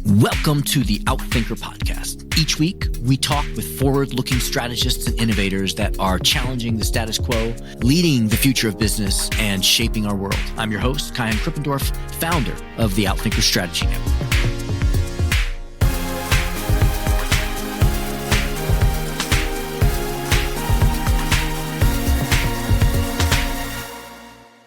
Welcome to the Outthinker podcast. Each week, we talk with forward-looking strategists and innovators that are challenging the status quo, leading the future of business, and shaping our world. I'm your host, Kyan Krippendorf, founder of the Outthinker Strategy Network.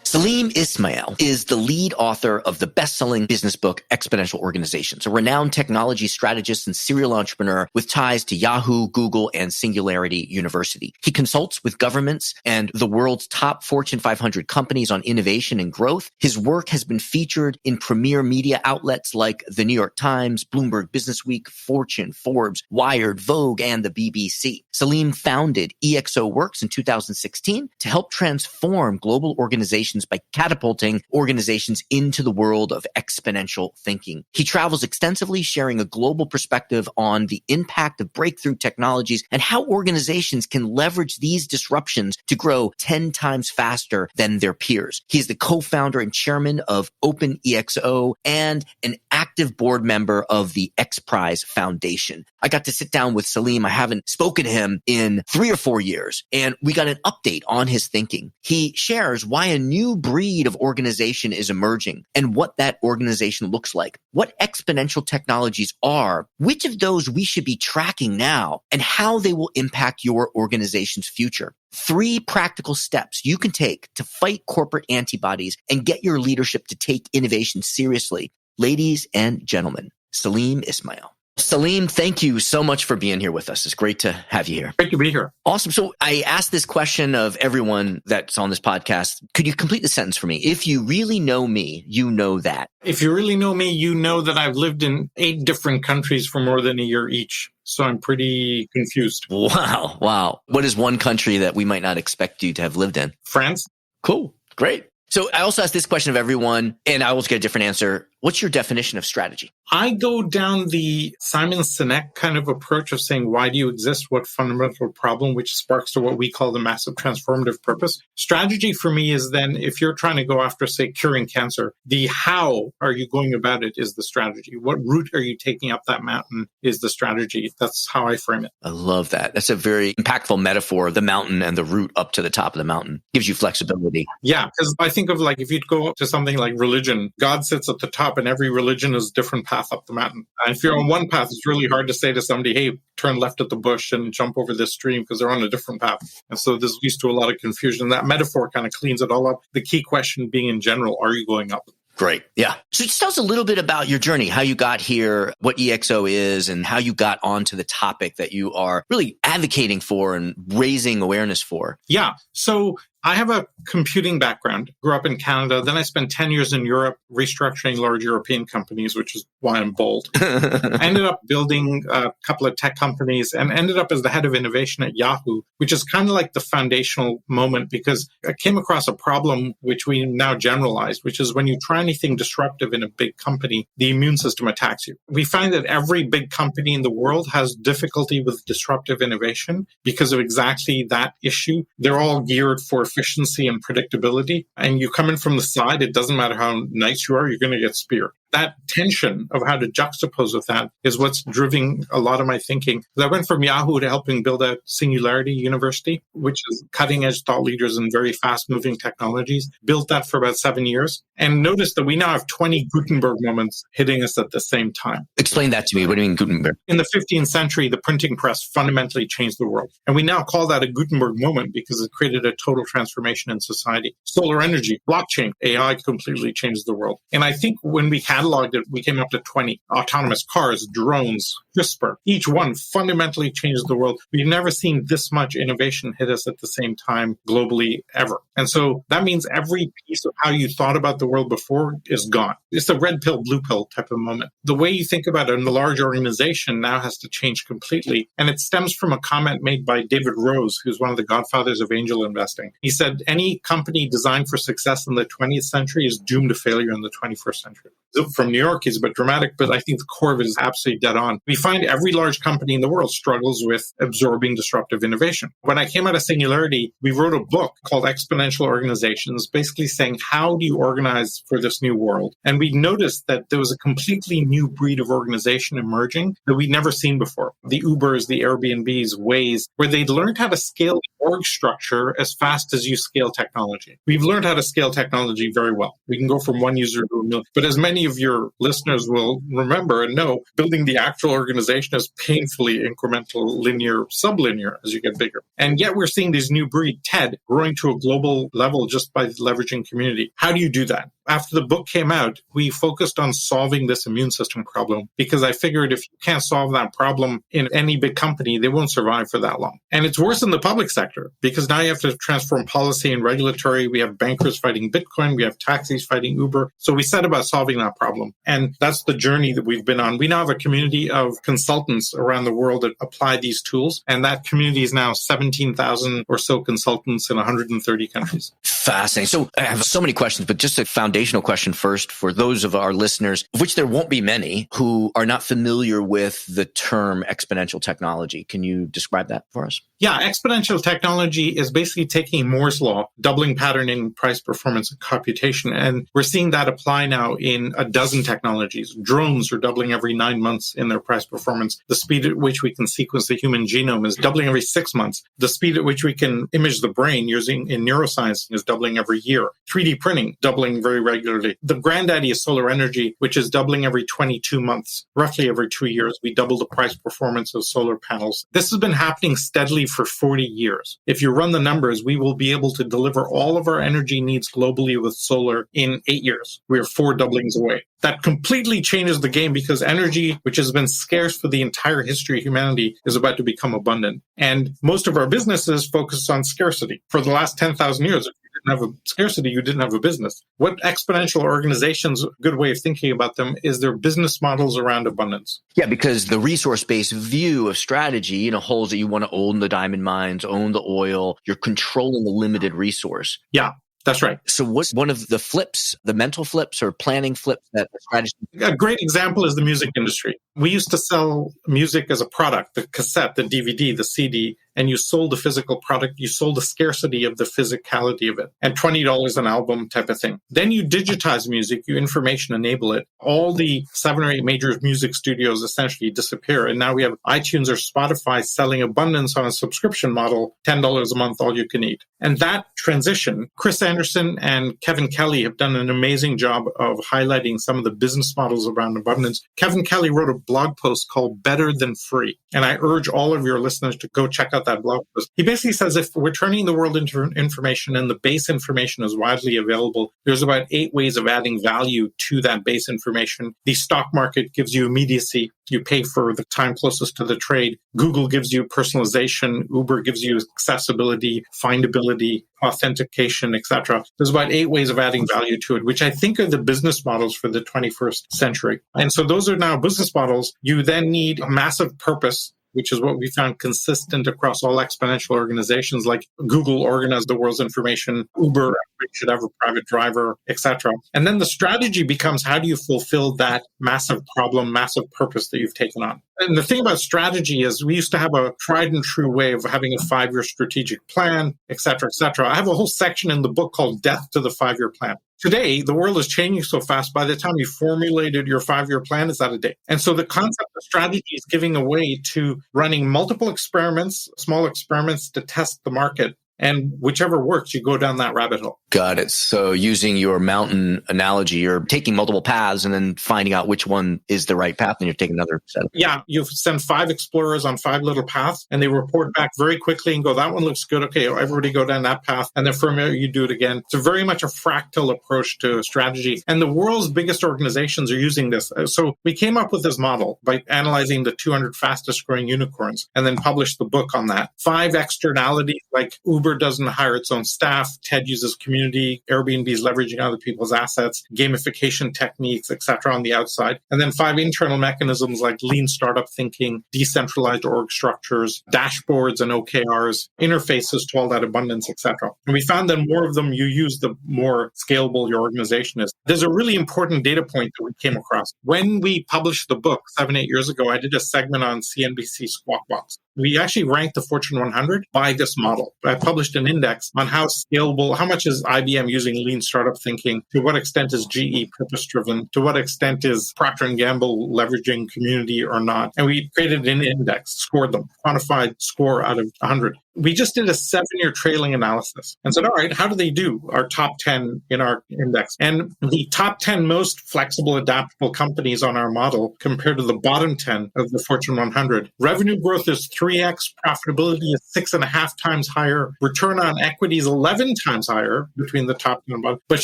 Salim Ismail is the lead author of the best-selling business book, Exponential Organizations, a renowned technology strategist and serial entrepreneur with ties to Yahoo, Google, and Singularity University. He consults with governments and the world's top Fortune 500 companies on innovation and growth. His work has been featured in premier media outlets like the New York Times, Bloomberg Business Week, Fortune, Forbes, Wired, Vogue, and the BBC. Salim founded ExOWorks in 2016 to help transform global organizations by catapulting organizations into the world of exponential thinking. He travels extensively, sharing a global perspective on the impact of breakthrough technologies and how organizations can leverage these disruptions to grow 10 times faster than their peers. He is the co-founder and chairman of OpenExO and an active board member of the XPRIZE Foundation. I got to sit down with Salim. I haven't spoken to him in 3 or 4 years, and we got an update on his thinking. He shares why a new breed of organization is emerging and what that organization looks like, what exponential technologies are, which of those we should be tracking now, and how they will impact your organization's future. 3 practical steps you can take to fight corporate antibodies and get your leadership to take innovation seriously. Ladies and gentlemen, Salim Ismail. Salim, thank you so much for being here with us. It's great to have you here. Great to be here. Awesome. So I asked this question of everyone that's on this podcast. Could you complete the sentence for me? If you really know me, you know that. If you really know me, you know that I've lived in 8 different countries for more than a year each. So I'm pretty confused. Wow. What is one country that we might not expect you to have lived in? France. Cool. Great. So I also asked this question of everyone, and I always get a different answer. What's your definition of strategy? I go down the Simon Sinek kind of approach of saying, why do you exist? What fundamental problem, which sparks to what we call the massive transformative purpose. Strategy for me is then, if you're trying to go after, say, curing cancer, the how are you going about it is the strategy. What route are you taking up that mountain is the strategy. That's how I frame it. I love that. That's a very impactful metaphor, the mountain and the route up to the top of the mountain. Gives you flexibility. Yeah, because I think of like, if you'd go to something like religion, God sits at the top and every religion is a different path up the mountain. And if you're on one path, it's really hard to say to somebody, hey, turn left at the bush and jump over this stream because they're on a different path. And so this leads to a lot of confusion. That metaphor kind of cleans it all up. The key question being in general, are you going up? Great. Yeah. So just tell us a little bit about your journey, how you got here, what EXO is, and how you got onto the topic that you are really advocating for and raising awareness for. Yeah. So I have a computing background, grew up in Canada. Then I spent 10 years in Europe restructuring large European companies, which is why I'm bold. I ended up building a couple of tech companies and ended up as the head of innovation at Yahoo, which is kind of like the foundational moment because I came across a problem which we now generalized, which is when you try anything disruptive in a big company, the immune system attacks you. We find that every big company in the world has difficulty with disruptive innovation because of exactly that issue. They're all geared for efficiency and predictability. And you come in from the side, it doesn't matter how nice you are, you're going to get speared. That tension of how to juxtapose with that is what's driving a lot of my thinking. I went from Yahoo to helping build out Singularity University, which is cutting-edge thought leaders in very fast-moving technologies. Built that for about 7 years and noticed that we now have 20 Gutenberg moments hitting us at the same time. Explain that to me. What do you mean Gutenberg? In the 15th century, the printing press fundamentally changed the world. And we now call that a Gutenberg moment because it created a total transformation in society. Solar energy, blockchain, AI completely changed the world. And I think when we cataloged it, we came up to 20. Autonomous cars, drones, CRISPR. Each one fundamentally changed the world. We've never seen this much innovation hit us at the same time globally ever. And so that means every piece of how you thought about the world before is gone. It's a red pill, blue pill type of moment. The way you think about it in a large organization now has to change completely. And it stems from a comment made by David Rose, who's one of the godfathers of angel investing. He said, any company designed for success in the 20th century is doomed to failure in the 21st century. The from New York. He's a bit dramatic, but I think the core of it is absolutely dead on. We find every large company in the world struggles with absorbing disruptive innovation. When I came out of Singularity, we wrote a book called Exponential Organizations, basically saying, how do you organize for this new world? And we noticed that there was a completely new breed of organization emerging that we'd never seen before. The Ubers, the Airbnbs, Waze, where they'd learned how to scale the org structure as fast as you scale technology. We've learned how to scale technology very well. We can go from one user to a million. But as many of your listeners will remember and know, building the actual organization is painfully incremental, linear, sublinear as you get bigger. And yet we're seeing these new breed, TED, growing to a global level just by leveraging community. How do you do that? After the book came out, we focused on solving this immune system problem because I figured if you can't solve that problem in any big company, they won't survive for that long. And it's worse in the public sector because now you have to transform policy and regulatory. We have bankers fighting Bitcoin. We have taxis fighting Uber. So we set about solving that problem. And that's the journey that we've been on. We now have a community of consultants around the world that apply these tools. And that community is now 17,000 or so consultants in 130 countries. Fascinating. So I have so many questions, but just a foundational question first for those of our listeners, of which there won't be many, who are not familiar with the term exponential technology. Can you describe that for us? Yeah, exponential technology is basically taking Moore's law, doubling patterning, price, performance, and computation. And we're seeing that apply now in a dozen technologies. Drones are doubling every 9 months in their price performance. The speed at which we can sequence the human genome is doubling every 6 months. The speed at which we can image the brain using in neuroscience is doubling every year. 3D printing, doubling very regularly. The granddaddy is solar energy, which is doubling every 22 months. Roughly every 2 years, we double the price performance of solar panels. This has been happening steadily for 40 years. If you run the numbers, we will be able to deliver all of our energy needs globally with solar in 8 years. We are 4 doublings away. That completely changes the game because energy, which has been scarce for the entire history of humanity, is about to become abundant. And most of our businesses focus on scarcity. For the last 10,000 years, if you didn't have a scarcity, you didn't have a business. What exponential organizations, a good way of thinking about them, is their business models around abundance. Yeah, because the resource-based view of strategy, holds that you want to own the diamond mines, own the oil, you're controlling the limited resource. Yeah. That's right. So what's one of the flips, the mental flips or planning flips that the strategist? A great example is the music industry. We used to sell music as a product, the cassette, the DVD, the CD, and you sold the physical product. You sold the scarcity of the physicality of it and $20 an album type of thing. Then you digitize music, you information enable it. All the 7 or 8 major music studios essentially disappear. And now we have iTunes or Spotify selling abundance on a subscription model, $10 a month, all you can eat. And that transition, Chris Anderson and Kevin Kelly have done an amazing job of highlighting some of the business models around abundance. Kevin Kelly wrote a blog post called Better Than Free. And I urge all of your listeners to go check out that blog post. He basically says if we're turning the world into information and the base information is widely available, there's about 8 ways of adding value to that base information. The stock market gives you immediacy. You pay for the time closest to the trade. Google gives you personalization. Uber gives you accessibility, findability, authentication, etc. There's about 8 ways of adding value to it, which I think are the business models for the 21st century. And so those are now business models. You then need a massive purpose, which is what we found consistent across all exponential organizations, like Google organized the world's information, Uber should have a private driver, etc. And then the strategy becomes, how do you fulfill that massive problem, massive purpose that you've taken on? And the thing about strategy is we used to have a tried and true way of having a 5-year strategic plan, etc., etc. I have a whole section in the book called Death to the 5-Year Plan. Today, the world is changing so fast. By the time you formulated your 5-year plan, it's out of date. And so the concept of strategy is giving away to running multiple experiments, small experiments to test the market. And whichever works, you go down that rabbit hole. Got it. So using your mountain analogy, you're taking multiple paths and then finding out which one is the right path, and you're taking another set. Yeah, you send 5 explorers on 5 little paths, and they report back very quickly and go, that one looks good. Okay, everybody go down that path. And then from there, you do it again. It's very much a fractal approach to strategy. And the world's biggest organizations are using this. So we came up with this model by analyzing the 200 fastest growing unicorns and then published the book on that. 5 externalities like Uber Uber doesn't hire its own staff. TED uses community. Airbnb is leveraging other people's assets, gamification techniques, etc. on the outside. And then 5 internal mechanisms like lean startup thinking, decentralized org structures, dashboards and OKRs, interfaces to all that abundance, etc. And we found that more of them you use, the more scalable your organization is. There's a really important data point that we came across. When we published the book 7-8 years ago, I did a segment on CNBC Squawk Box. We actually ranked the Fortune 100 by this model. I published an index on how scalable, how much is IBM using lean startup thinking, to what extent is GE purpose-driven, to what extent is Procter & Gamble leveraging community or not. And we created an index, scored them, quantified score out of 100. We just did a 7-year trailing analysis and said, all right, how do they do, our top 10 in our index? And the top 10 most flexible, adaptable companies on our model compared to the bottom 10 of the Fortune 100. Revenue growth is 3x, profitability is 6.5 times higher, return on equity is 11 times higher between the top 10 and bottom. But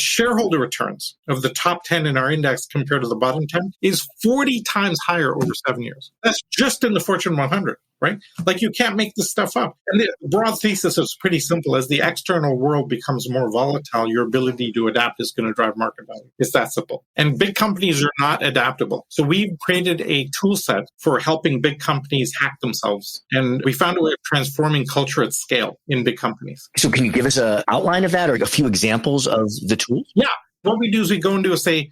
shareholder returns of the top 10 in our index compared to the bottom 10 is 40 times higher over 7 years. That's just in the Fortune 100. Right? Like, you can't make this stuff up. And the broad thesis is pretty simple. As the external world becomes more volatile, your ability to adapt is going to drive market value. It's that simple. And big companies are not adaptable. So we've created a tool set for helping big companies hack themselves. And we found a way of transforming culture at scale in big companies. So can you give us an outline of that or a few examples of the tools? Yeah. What we do is we go and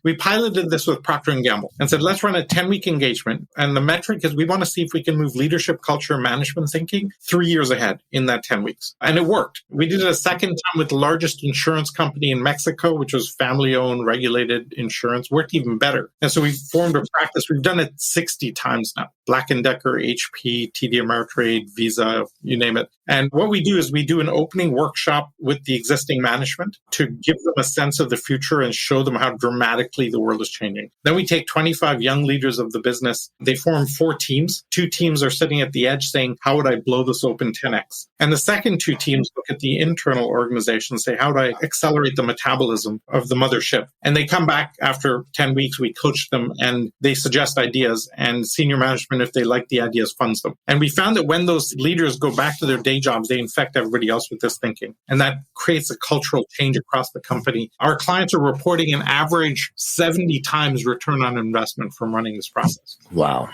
we piloted this with Procter & Gamble and said, let's run a 10-week engagement. And the metric is we want to see if we can move leadership, culture, management thinking 3 years ahead in that 10 weeks. And it worked. We did it a second time with the largest insurance company in Mexico, which was family-owned, regulated insurance, worked even better. And so we formed a practice. We've done it 60 times now. Black & Decker, HP, TD Ameritrade, Visa, you name it. And what we do is we do an opening workshop with the existing management to give them a sense of the future and show them how dramatically the world is changing. Then we take 25 young leaders of the business. They form 4 teams. 2 teams are sitting at the edge saying, how would I blow this open 10x? And the second 2 teams look at the internal organization and say, how would I accelerate the metabolism of the mothership? And they come back after 10 weeks. We coach them and they suggest ideas, and senior management, if they like the ideas, funds them. And we found that when those leaders go back to their day jobs, they infect everybody else with this thinking. And that creates a cultural change across the company. Our clients are reporting an average 70 times return on investment from running this process. Wow.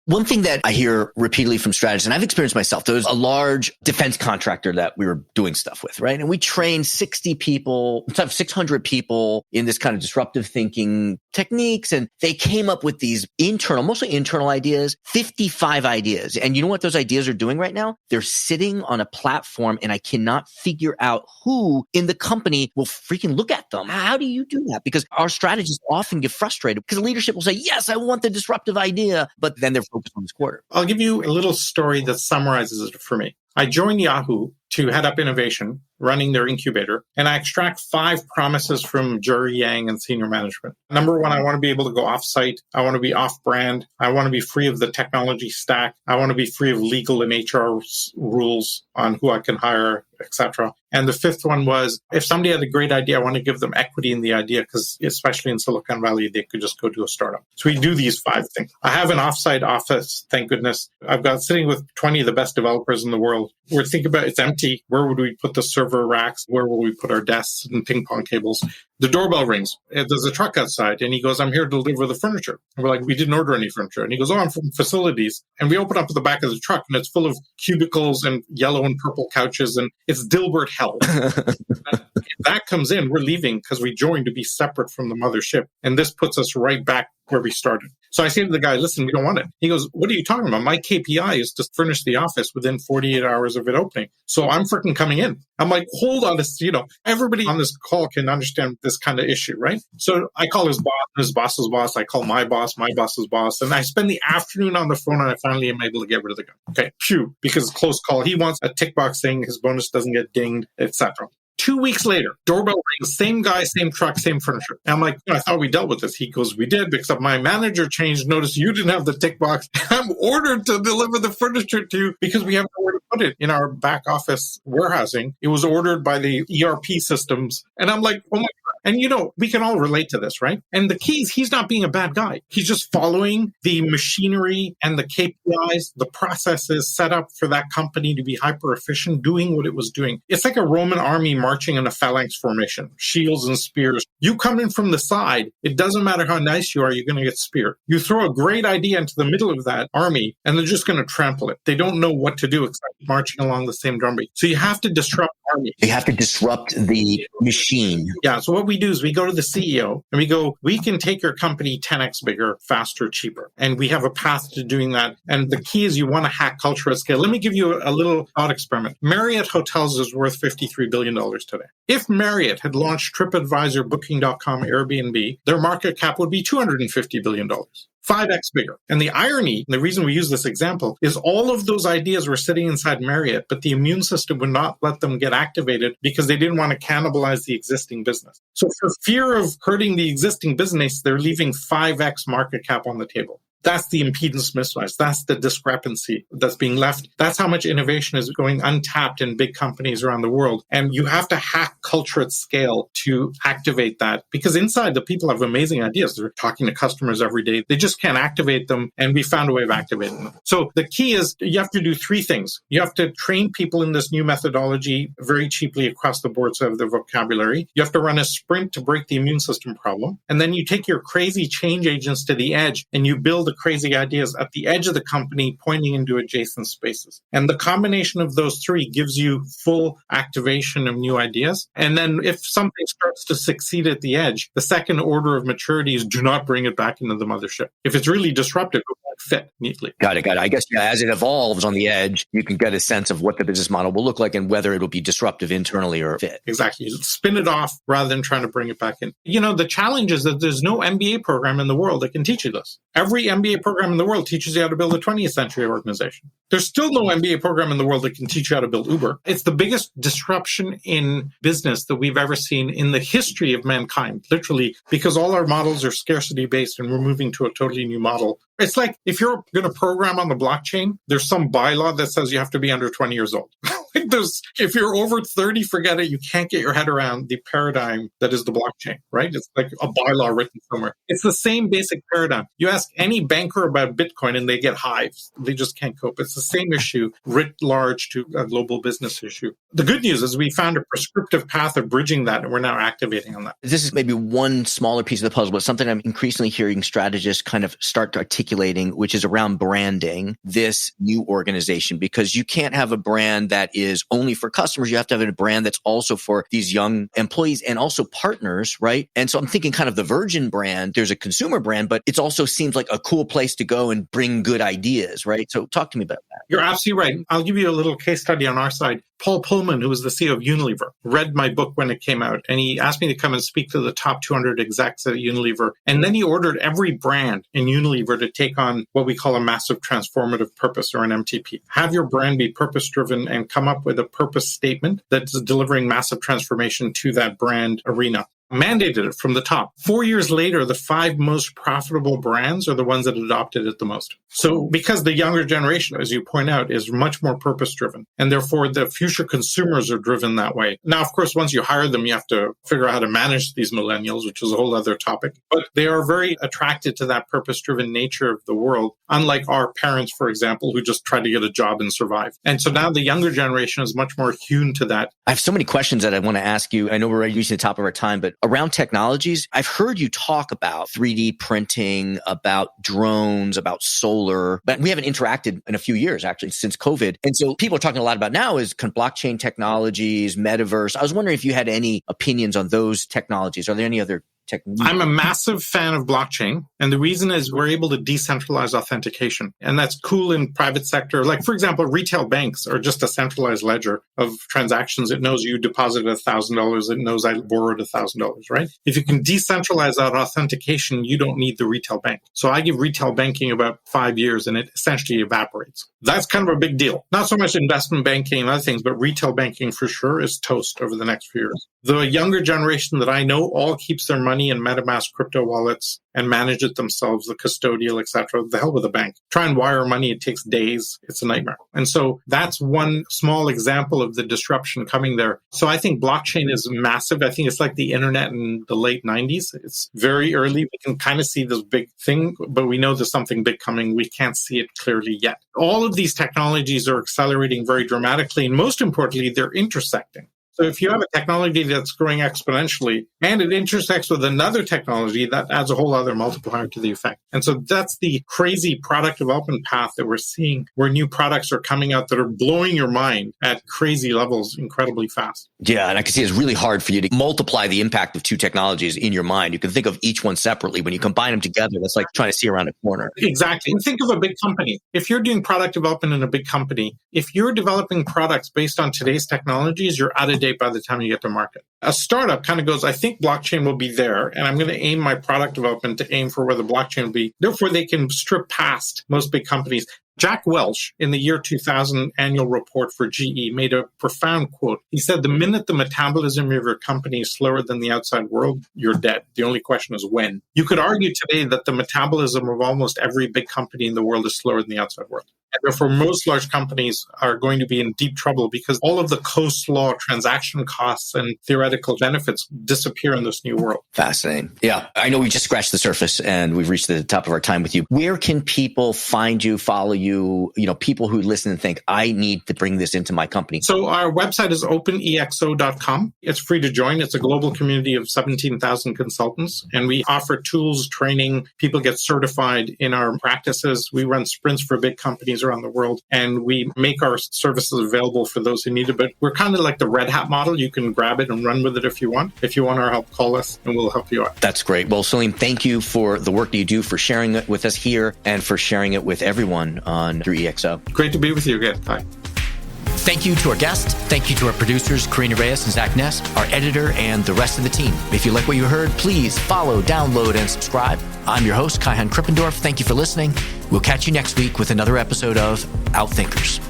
One thing that I hear repeatedly from strategists, and I've experienced myself, there was a large defense contractor that we were doing stuff with, right? And we trained 600 people in this kind of disruptive thinking techniques. And they came up with these mostly internal ideas, 55 ideas. And you know what those ideas are doing right now? They're sitting on a platform, and I cannot figure out who in the company will freaking look at them. How do you do that? Because our strategists often get frustrated because leadership will say, yes, I want the disruptive idea, but then they're focused on this quarter. I'll give you a little story that summarizes it for me. I joined Yahoo to head up innovation, running their incubator, and I extract 5 promises from Jerry Yang and senior management. Number 1, I want to be able to go off-site. I want to be off-brand. I want to be free of the technology stack. I want to be free of legal and HR rules on who I can hire, etc. And the 5th one was, if somebody had a great idea, I want to give them equity in the idea, because especially in Silicon Valley, they could just go do a startup. So we do these 5 things. I have an off-site office, thank goodness. I've got sitting with 20 of the best developers in the world. We're thinking about, it's empty. Where would we put the server racks? Where will we put our desks and ping pong cables? The doorbell rings. There's a truck outside, and he goes, I'm here to deliver the furniture. And we're like, we didn't order any furniture. And he goes, I'm from facilities. And we open up the back of the truck, and it's full of cubicles and yellow and purple couches, and it's Dilbert hell. If that comes in, we're leaving because we joined to be separate from the mothership. And this puts us right back where we started. So I say to the guy, listen, we don't want it. He goes, what are you talking about? My KPI is to furnish the office within 48 hours of it opening. So I'm freaking coming in. I'm like, hold on, everybody on this call can understand this kind of issue, right? So I call his boss's boss. I call my boss's boss. And I spend the afternoon on the phone, and I finally am able to get rid of the guy. Okay, phew, because close call. He wants a tick box saying his bonus doesn't get dinged, etc. 2 weeks later, doorbell rings, same guy, same truck, same furniture. And I'm like, I thought we dealt with this. He goes, we did, except my manager changed. Notice you didn't have the tick box. I'm ordered to deliver the furniture to you because we have nowhere to put it in our back office warehousing. It was ordered by the ERP systems. And I'm like, oh my God. And, we can all relate to this, right? And the key is he's not being a bad guy. He's just following the machinery and the KPIs, the processes set up for that company to be hyper efficient, doing what it was doing. It's like a Roman army marching in a phalanx formation, shields and spears. You come in from the side, it doesn't matter how nice you are, you're going to get speared. You throw a great idea into the middle of that army, and they're just going to trample it. They don't know what to do except marching along the same drumbeat. So you have to disrupt armies. You have to disrupt the machine. Yeah. So what we do is we go to the CEO and we go, we can take your company 10x bigger, faster, cheaper. And we have a path to doing that. And the key is you want to hack culture at scale. Let me give you a little thought experiment. Marriott Hotels is worth $53 billion today. If Marriott had launched TripAdvisor, Booking.com, Airbnb, their market cap would be $250 billion. 5x bigger. And the irony, the reason we use this example, is all of those ideas were sitting inside Marriott, but the immune system would not let them get activated because they didn't want to cannibalize the existing business. So for fear of hurting the existing business, they're leaving 5x market cap on the table. That's the impedance mismatch. That's the discrepancy that's being left. That's how much innovation is going untapped in big companies around the world. And you have to hack culture at scale to activate that, because inside the people have amazing ideas. They're talking to customers every day. They just can't activate them. And we found a way of activating them. So the key is you have to do three things. You have to train people in this new methodology very cheaply across the board so they have the vocabulary. You have to run a sprint to break the immune system problem. And then you take your crazy change agents to the edge and you build crazy ideas at the edge of the company pointing into adjacent spaces. And the combination of those three gives you full activation of new ideas. And then if something starts to succeed at the edge, the second order of maturity is do not bring it back into the mothership. If it's really disruptive, it won't fit neatly. Got it. I guess as it evolves on the edge, you can get a sense of what the business model will look like and whether it'll be disruptive internally or fit. Exactly. Spin it off rather than trying to bring it back in. The challenge is that there's no MBA program in the world that can teach you this. Every MBA program in the world teaches you how to build a 20th century organization. There's still no MBA program in the world that can teach you how to build Uber. It's the biggest disruption in business that we've ever seen in the history of mankind, literally, because all our models are scarcity based and we're moving to a totally new model. It's like if you're going to program on the blockchain, there's some bylaw that says you have to be under 20 years old. If you're over 30, forget it. You can't get your head around the paradigm that is the blockchain, right? It's like a bylaw written somewhere. It's the same basic paradigm. You ask any banker about Bitcoin and they get hives. They just can't cope. It's the same issue writ large to a global business issue. The good news is we found a prescriptive path of bridging that, and we're now activating on that. This is maybe one smaller piece of the puzzle, but something I'm increasingly hearing strategists kind of start articulating, which is around branding this new organization, because you can't have a brand that is only for customers. You have to have a brand that's also for these young employees and also partners, right? And so I'm thinking kind of the Virgin brand, there's a consumer brand, but it also seems like a cool place to go and bring good ideas, right? So talk to me about that. You're absolutely right. I'll give you a little case study on our side. Paul Pullman, who was the CEO of Unilever, read my book when it came out, and he asked me to come and speak to the top 200 execs at Unilever. And then he ordered every brand in Unilever to take on what we call a massive transformative purpose, or an MTP. Have your brand be purpose-driven and come up with a purpose statement that's delivering massive transformation to that brand arena. Mandated it from the top. 4 years later, the 5 most profitable brands are the ones that adopted it the most. So because the younger generation, as you point out, is much more purpose-driven, and therefore the future consumers are driven that way. Now, of course, once you hire them, you have to figure out how to manage these millennials, which is a whole other topic. But they are very attracted to that purpose-driven nature of the world, unlike our parents, for example, who just tried to get a job and survive. And so now the younger generation is much more attuned to that. I have so many questions that I want to ask you. I know we're reaching the top of our time, but around technologies, I've heard you talk about 3D printing, about drones, about solar, but we haven't interacted in a few years, actually, since COVID. And so people are talking a lot about now is blockchain technologies, metaverse. I was wondering if you had any opinions on those technologies. Are there any other techniques? I'm a massive fan of blockchain. And the reason is we're able to decentralize authentication. And that's cool in private sector. Like, for example, retail banks are just a centralized ledger of transactions. It knows you deposited $1,000. It knows I borrowed $1,000, right? If you can decentralize that authentication, you don't need the retail bank. So I give retail banking about 5 years and it essentially evaporates. That's kind of a big deal. Not so much investment banking and other things, but retail banking for sure is toast over the next few years. The younger generation that I know all keeps their money money in MetaMask crypto wallets and manage it themselves, the custodial, etc. The hell with a bank. Try and wire money, it takes days. It's a nightmare. And so that's one small example of the disruption coming there. So I think blockchain is massive. I think it's like the internet in the late 90s. It's very early. We can kind of see this big thing, but we know there's something big coming. We can't see it clearly yet. All of these technologies are accelerating very dramatically. And most importantly, they're intersecting. So if you have a technology that's growing exponentially and it intersects with another technology, that adds a whole other multiplier to the effect. And so that's the crazy product development path that we're seeing, where new products are coming out that are blowing your mind at crazy levels incredibly fast. Yeah, and I can see it's really hard for you to multiply the impact of two technologies in your mind. You can think of each one separately. When you combine them together, that's like trying to see around a corner. Exactly. And think of a big company. If you're doing product development in a big company, if you're developing products based on today's technologies, you're out of date by the time you get to market. A startup kind of goes, I think blockchain will be there, and I'm going to aim my product development to aim for where the blockchain will be. Therefore, they can strip past most big companies. Jack Welch, in the year 2000 annual report for GE, made a profound quote. He said, the minute the metabolism of your company is slower than the outside world, you're dead. The only question is when. You could argue today that the metabolism of almost every big company in the world is slower than the outside world. And therefore, most large companies are going to be in deep trouble because all of the coleslaw transaction costs and theoretical benefits disappear in this new world. Fascinating. Yeah. I know we just scratched the surface and we've reached the top of our time with you. Where can people find you, follow you, people who listen and think, I need to bring this into my company? So our website is openexo.com. It's free to join. It's a global community of 17,000 consultants. And we offer tools, training. People get certified in our practices. We run sprints for big companies around the world, and we make our services available for those who need it. But we're kind of like the Red Hat model. You can grab it and run with it if you want. If you want our help, call us and we'll help you out. That's great. Well, Salim, thank you for the work that you do, for sharing it with us here and for sharing it with everyone on through EXO. Great to be with you again. Bye. Thank you to our guests. Thank you to our producers, Karina Reyes and Zach Ness, our editor, and the rest of the team. If you like what you heard, please follow, download, and subscribe. I'm your host, Kaihan Krippendorf. Thank you for listening. We'll catch you next week with another episode of Outthinkers.